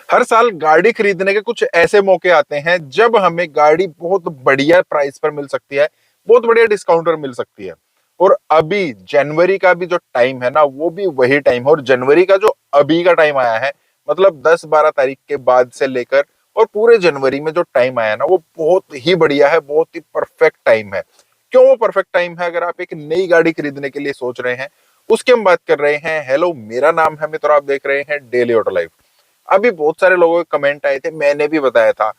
हर साल गाड़ी खरीदने के कुछ ऐसे मौके आते हैं जब हमें गाड़ी बहुत बढ़िया प्राइस पर मिल सकती है, बहुत बढ़िया डिस्काउंट पर मिल सकती है। और अभी जनवरी का भी जो टाइम है ना, वो भी वही टाइम है। और जनवरी का जो अभी का टाइम आया है, मतलब 10-12 तारीख के बाद से लेकर और पूरे जनवरी में जो टाइम आया है ना, वो बहुत ही बढ़िया है, बहुत ही परफेक्ट टाइम है। क्यों वो परफेक्ट टाइम है? अगर आप एक नई गाड़ी खरीदने के लिए सोच रहे हैं, उसकी हम बात कर रहे हैं। हेलो, मेरा नाम है मित्र, आप देख रहे हैं डेली ऑटो लाइफ। अभी बहुत सारे लोगों के कमेंट आए थे, मैंने भी बताया था।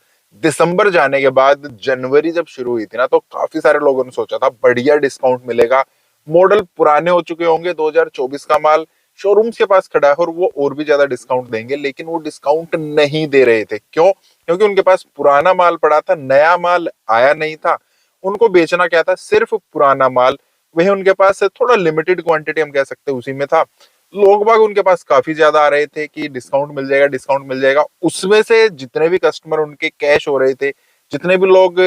दिसंबर जाने के बाद जनवरी जब शुरू हुई थी ना, तो काफी सारे लोगों ने सोचा था बढ़िया डिस्काउंट मिलेगा। मॉडल पुराने हो चुके होंगे, 2024 का माल शोरूम्स के पास खड़ा है और वो और भी ज्यादा डिस्काउंट देंगे, लेकिन वो डिस्काउंट नहीं दे रहे थे। क्यों? क्योंकि उनके पास पुराना माल पड़ा था, नया माल आया नहीं था। उनको बेचना क्या था? सिर्फ पुराना माल। वही उनके पास थोड़ा लिमिटेड क्वांटिटी, हम कह सकते हैं, उसी में था। लोग बाग उनके पास काफी ज्यादा आ रहे थे कि डिस्काउंट मिल जाएगा, डिस्काउंट मिल जाएगा। उसमें से जितने भी कस्टमर उनके कैश हो रहे थे, जितने भी लोग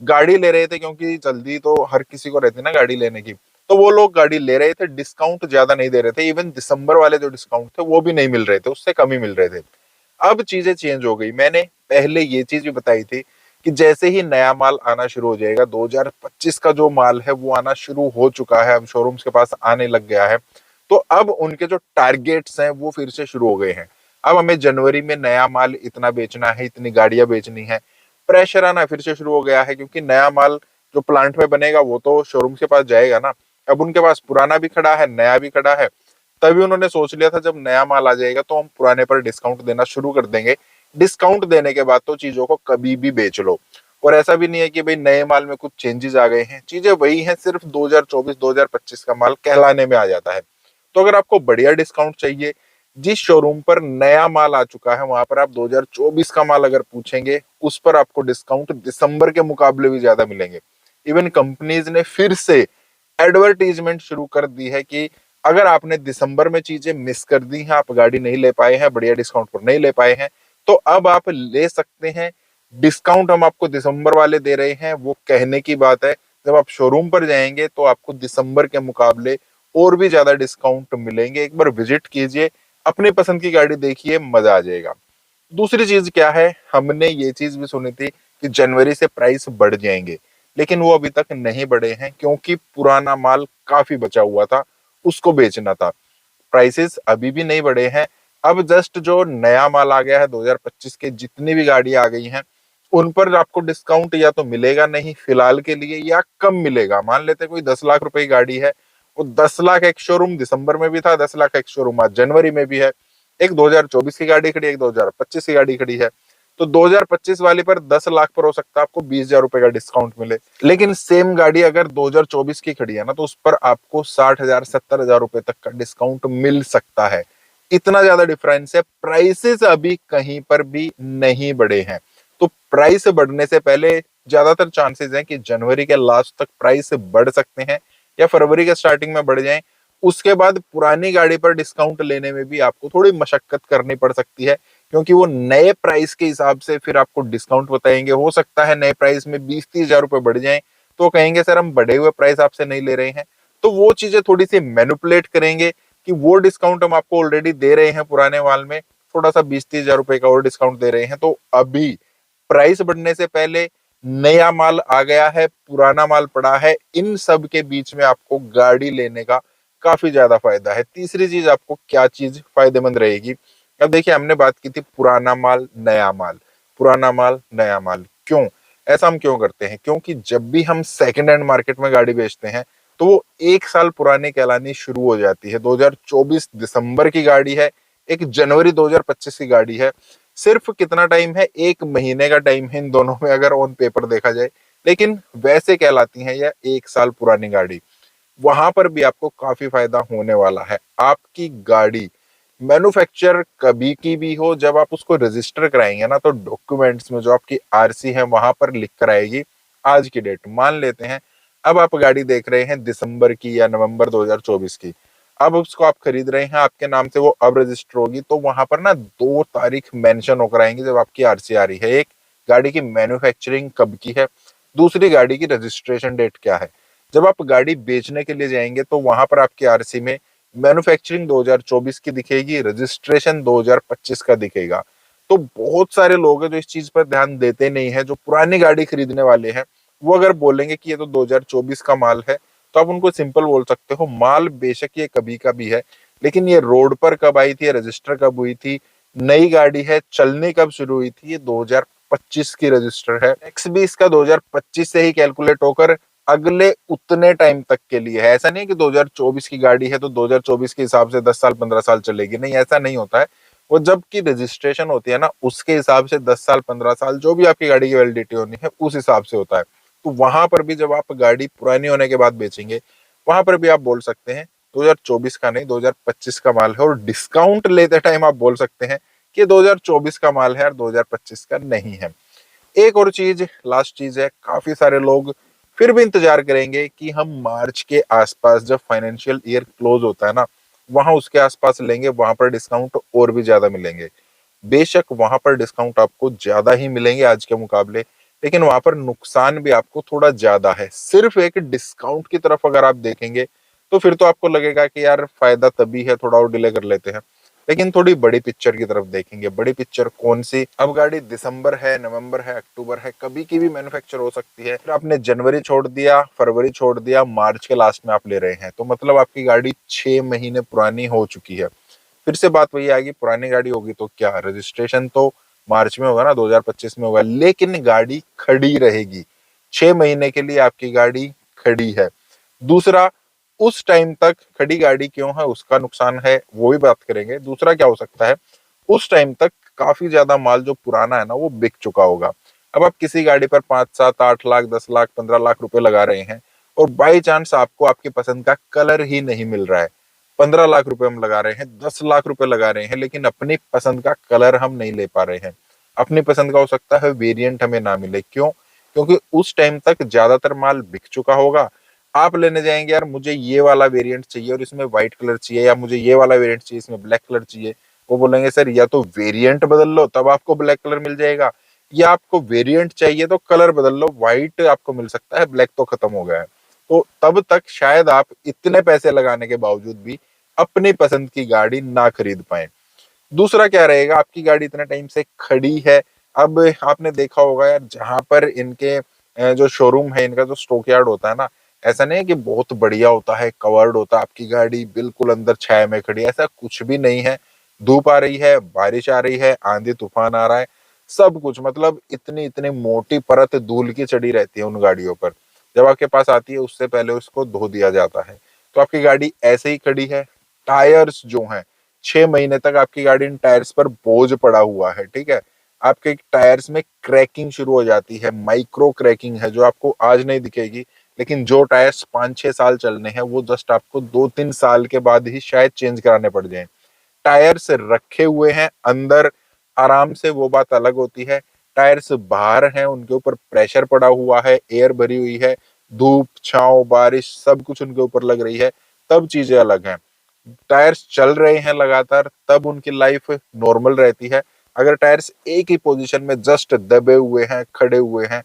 गाड़ी ले रहे थे, क्योंकि जल्दी तो हर किसी को रहती ना गाड़ी लेने की, तो वो लोग गाड़ी ले रहे थे, डिस्काउंट ज्यादा नहीं दे रहे थे। इवन दिसंबर वाले जो डिस्काउंट थे वो भी नहीं मिल रहे थे, उससे कम ही मिल रहे थे। अब चीजें चेंज हो गई। मैंने पहले ये चीज भी बताई थी कि जैसे ही नया माल आना शुरू हो जाएगा, 2025 का जो माल है वो आना शुरू हो चुका है, अब शोरूम्स के पास आने लग गया है। तो अब उनके जो टारगेट्स हैं वो फिर से शुरू हो गए हैं। अब हमें जनवरी में नया माल इतना बेचना है, इतनी गाड़ियां बेचनी है। प्रेशर आना फिर से शुरू हो गया है, क्योंकि नया माल जो प्लांट में बनेगा वो तो शोरूम के पास जाएगा ना। अब उनके पास पुराना भी खड़ा है, नया भी खड़ा है। तभी उन्होंने सोच लिया था, जब नया माल आ जाएगा तो हम पुराने पर डिस्काउंट देना शुरू कर देंगे। डिस्काउंट देने के बाद तो चीजों को कभी भी बेच लो। और ऐसा भी नहीं है कि भाई नए माल में कुछ चेंजेस आ गए हैं, चीजें वही हैं, सिर्फ 2024-2025 का माल कहलाने में आ जाता है। तो अगर आपको बढ़िया डिस्काउंट चाहिए, जिस शोरूम पर नया माल आ चुका है वहां पर आप 2024 का माल अगर पूछेंगे, उस पर आपको डिस्काउंट दिसंबर के मुकाबले भी ज्यादा मिलेंगे। इवन कंपनीज ने फिर से एडवर्टीजमेंट शुरू कर दी है कि अगर आपने दिसंबर में चीजें मिस कर दी हैं, आप गाड़ी नहीं ले पाए हैं, बढ़िया डिस्काउंट पर नहीं ले पाए हैं, तो अब आप ले सकते हैं। डिस्काउंट हम आपको दिसंबर वाले दे रहे हैं, वो कहने की बात है। जब आप शोरूम पर जाएंगे तो आपको दिसंबर के मुकाबले और भी ज्यादा डिस्काउंट मिलेंगे। एक बार विजिट कीजिए, अपनी पसंद की गाड़ी देखिए, मजा आ जाएगा। दूसरी चीज क्या है, हमने ये चीज भी सुनी थी कि जनवरी से प्राइस बढ़ जाएंगे, लेकिन वो अभी तक नहीं बढ़े हैं, क्योंकि पुराना माल काफी बचा हुआ था, उसको बेचना था। प्राइसेस अभी भी नहीं बढ़े हैं। अब जस्ट जो नया माल आ गया है 2025 के, जितनी भी गाड़ी आ गई हैं, उन पर आपको डिस्काउंट या तो मिलेगा नहीं फिलहाल के लिए, या कम मिलेगा। मान लेते कोई 10 लाख रुपए की गाड़ी है, वो 10 लाख एक शोरूम दिसंबर में भी था, 10 लाख एक शोरूम आज जनवरी में भी है। एक 2024 की गाड़ी खड़ी है, एक 2025 की गाड़ी खड़ी है। तो 2025 वाली पर 10 लाख पर हो सकता है आपको 20 हजार रुपए का डिस्काउंट मिले। लेकिन सेम गाड़ी अगर 2024 की खड़ी है ना, तो उस पर आपको 60 हजार 70 हजार रुपए तक का डिस्काउंट मिल सकता है। इतना ज्यादा डिफरेंस है। प्राइसेस अभी कहीं पर भी नहीं बढ़े हैं। तो प्राइस बढ़ने से पहले ज्यादातर चांसेस हैं कि जनवरी के लास्ट तक प्राइस बढ़ सकते हैं, या फरवरी के स्टार्टिंग में बढ़ जाएं। उसके बाद पुरानी गाड़ी पर डिस्काउंट लेने में भी आपको थोड़ी मशक्कत करनी पड़ सकती है, क्योंकि वो नए प्राइस के हिसाब से फिर आपको डिस्काउंट बताएंगे। हो सकता है नए प्राइस में 20-30 हजार रुपए बढ़ जाएं, तो कहेंगे सर हम बढ़े हुए प्राइस आपसे नहीं ले रहे हैं। तो वो चीजें थोड़ी सी मैनिपुलेट करेंगे कि वो डिस्काउंट हम आपको ऑलरेडी दे रहे हैं पुराने माल में, थोड़ा सा 20-30 हजार रुपए का और डिस्काउंट दे रहे हैं। तो अभी प्राइस बढ़ने से पहले नया माल आ गया है, पुराना माल पड़ा है, इन सब के बीच में आपको गाड़ी लेने का काफी ज्यादा फायदा है। तीसरी चीज, आपको क्या चीज फायदेमंद रहेगी? अब देखिए, हमने बात की थी पुराना माल नया माल, पुराना माल नया माल। क्यों ऐसा हम क्यों करते हैं? क्योंकि जब भी हम सेकंड हैंड मार्केट में गाड़ी बेचते हैं, तो वो एक साल पुरानी कहलानी शुरू हो जाती है। 2024 दिसंबर की गाड़ी है, एक जनवरी 2025 की गाड़ी है। सिर्फ कितना टाइम है? 1 महीने का टाइम है इन दोनों में, अगर ऑन पेपर देखा जाए। लेकिन वैसे कहलाती है यह एक साल पुरानी गाड़ी। वहां पर भी आपको काफी फायदा होने वाला है। आपकी गाड़ी मैन्युफैक्चर कभी की भी हो, जब आप उसको रजिस्टर कराएंगे ना, तो डॉक्यूमेंट्स में जो आपकी आरसी है वहां पर लिख कर आएगी आज की डेट। मान लेते हैं अब आप गाड़ी देख रहे हैं दिसंबर की या नवंबर 2024 की, अब उसको आप खरीद रहे हैं, आपके नाम से वो अब रजिस्टर होगी, तो वहां पर ना 2 तारीख मेंशन होकर आएंगी जब आपकी आरसी आ रही है। एक, गाड़ी की मैन्युफैक्चरिंग कब की है, दूसरी, गाड़ी की रजिस्ट्रेशन डेट क्या है। जब आप गाड़ी बेचने के लिए जाएंगे तो वहां पर आपकी आरसी में मैन्युफैक्चरिंग 2024 की दिखेगी, रजिस्ट्रेशन 2025 का दिखेगा। तो बहुत सारे लोग हैं जो इस चीज पर ध्यान देते नहीं है। जो पुरानी गाड़ी खरीदने वाले हैं वो अगर बोलेंगे कि ये तो 2024 का माल है, तो आप उनको सिंपल बोल सकते हो माल बेशक ये कभी का भी है, लेकिन ये रोड पर कब आई थी, रजिस्टर कब हुई थी, नई गाड़ी है, चलने कब शुरू हुई थी, ये 2025 की रजिस्टर है। टैक्स भी इसका 2025 से ही कैलकुलेट होकर अगले उतने टाइम तक के लिए है। ऐसा नहीं है कि 2024 की गाड़ी है तो 2024 के हिसाब से 10 साल 15 साल चलेगी, नहीं ऐसा नहीं होता है। वो जब की रजिस्ट्रेशन होती है ना उसके हिसाब से 10 साल 15 साल जो भी आपकी गाड़ी की वैलिडिटी होनी है उस हिसाब से होता है। तो वहां पर भी जब आप गाड़ी पुरानी होने के बाद बेचेंगे, वहां पर भी आप बोल सकते हैं 2024 का नहीं 2025 का माल है, और डिस्काउंट लेते टाइम आप बोल सकते हैं कि 2024 का माल है और 2025 का नहीं है। एक और चीज, लास्ट चीज है, काफी सारे लोग फिर भी इंतजार करेंगे कि हम मार्च के आसपास जब फाइनेंशियल ईयर क्लोज होता है ना, वहां उसके आसपास लेंगे, वहां पर डिस्काउंट और भी ज्यादा मिलेंगे। बेशक वहां पर डिस्काउंट आपको ज्यादा ही मिलेंगे आज के मुकाबले, लेकिन वहां पर नुकसान भी आपको थोड़ा ज्यादा है। सिर्फ एक डिस्काउंट की तरफ अगर आप देखेंगे तो फिर तो आपको लगेगा कि यार फायदा तभी है, थोड़ा और डिले कर लेते हैं। लेकिन थोड़ी बड़ी पिक्चर की तरफ देखेंगे, बड़ी पिक्चर कौन सी, अब गाड़ी दिसंबर है, नवंबर है, अक्टूबर है, कभी की भी मैन्युफैक्चर हो सकती है। फिर आपने जनवरी छोड़ दिया, फरवरी छोड़ दिया, मार्च के लास्ट में आप ले रहे हैं, तो मतलब आपकी गाड़ी 6 महीने पुरानी हो चुकी है। फिर से बात वही आएगी, पुरानी गाड़ी होगी तो क्या, रजिस्ट्रेशन तो मार्च में होगा ना, 2025 में होगा, लेकिन गाड़ी खड़ी रहेगी। 6 महीने के लिए आपकी गाड़ी खड़ी है। दूसरा, उस टाइम तक खड़ी गाड़ी क्यों है उसका नुकसान है, वो भी बात करेंगे। दूसरा क्या हो सकता है, उस टाइम तक काफी ज्यादा माल जो पुराना है ना वो बिक चुका होगा। अब आप किसी गाड़ी पर 5 7 8 लाख 10 लाख 15 लाख रुपए लगा रहे हैं, और बाई चांस आपको आपकी पसंद का कलर ही नहीं मिल रहा है। 15 लाख रुपए हम लगा रहे हैं, 10 लाख रुपए लगा रहे हैं, लेकिन अपनी पसंद का कलर हम नहीं ले पा रहे हैं। अपनी पसंद का हो सकता है वेरिएंट हमें ना मिले, क्यों, क्योंकि उस टाइम तक ज्यादातर माल बिक चुका होगा। आप लेने जाएंगे, यार मुझे ये वाला वेरिएंट चाहिए और इसमें व्हाइट कलर चाहिए, या मुझे ये वाला वेरिएंट चाहिए इसमें ब्लैक कलर चाहिए। वो बोलेंगे सर या तो वेरिएंट बदल लो तब आपको ब्लैक कलर मिल जाएगा, या आपको वेरिएंट चाहिए तो कलर बदल लो, व्हाइट आपको मिल सकता है, ब्लैक तो खत्म हो गया है। तो तब तक शायद आप इतने पैसे लगाने के बावजूद भी अपनी पसंद की गाड़ी ना खरीद पाए। दूसरा क्या रहेगा, आपकी गाड़ी इतने टाइम से खड़ी है। अब आपने देखा होगा यार, जहां पर इनके जो शोरूम है, इनका जो स्टॉक यार्ड होता है ना, ऐसा नहीं है कि बहुत बढ़िया होता है, कवर्ड होता है, आपकी गाड़ी बिल्कुल अंदर छाया में खड़ी है, ऐसा कुछ भी नहीं है। धूप आ रही है, बारिश आ रही है, आंधी तूफान आ रहा है, सब कुछ, मतलब इतनी इतनी मोटी परत धूल की चढ़ी रहती है उन गाड़ियों पर। जब आपके पास आती है उससे पहले उसको धो दिया जाता है। तो आपकी गाड़ी ऐसे ही खड़ी है। टायर्स जो हैं, 6 महीने तक आपकी गाड़ी इन टायर्स पर बोझ पड़ा हुआ है, ठीक है। आपके टायर्स में क्रैकिंग शुरू हो जाती है, माइक्रो क्रैकिंग है जो आपको आज नहीं दिखेगी, लेकिन जो टायर्स 5 6 साल चलने हैं वो जस्ट आपको 2 3 साल के बाद ही शायद चेंज कराने पड़ जाए। टायर्स रखे हुए हैं अंदर आराम से, वो बात अलग होती है। टायर्स बाहर हैं, उनके ऊपर प्रेशर पड़ा हुआ है, एयर भरी हुई है, धूप छांव बारिश सब कुछ उनके ऊपर लग रही है, तब चीजें अलग हैं। टायर्स चल रहे हैं लगातार तब उनकी लाइफ नॉर्मल रहती है। अगर टायर्स एक ही पोजीशन में जस्ट दबे हुए हैं, खड़े हुए हैं,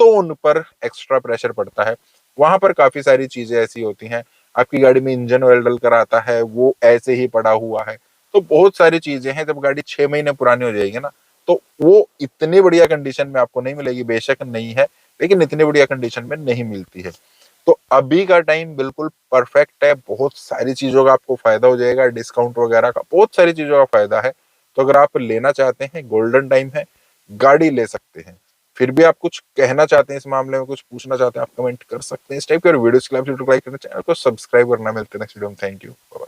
तो उन पर एक्स्ट्रा प्रेशर पड़ता है। वहां पर काफी सारी चीजें ऐसी होती हैं। आपकी गाड़ी में इंजन ऑयल डल कर आता है, वो ऐसे ही पड़ा हुआ है। तो बहुत सारी चीजें हैं, जब गाड़ी 6 महीने पुरानी हो जाएगी ना, तो वो इतनी बढ़िया कंडीशन में आपको नहीं मिलेगी, बेशक नहीं है, लेकिन इतनी बढ़िया कंडीशन में नहीं मिलती है। तो अभी का टाइम बिल्कुल परफेक्ट है, बहुत सारी चीजों का आपको फायदा हो जाएगा, डिस्काउंट वगैरह का बहुत सारी चीजों का फायदा है। तो अगर आप लेना चाहते हैं, गोल्डन टाइम है, गाड़ी ले सकते हैं। फिर भी आप कुछ कहना चाहते हैं इस मामले में, कुछ पूछना चाहते हैं, आप कमेंट कर सकते हैं। इस टाइप के वीडियोस के लिए आप वीडियो को लाइक करना, चैनल को सब्सक्राइब करना। मिलते हैं नेक्स्ट वीडियो में, थैंक यू।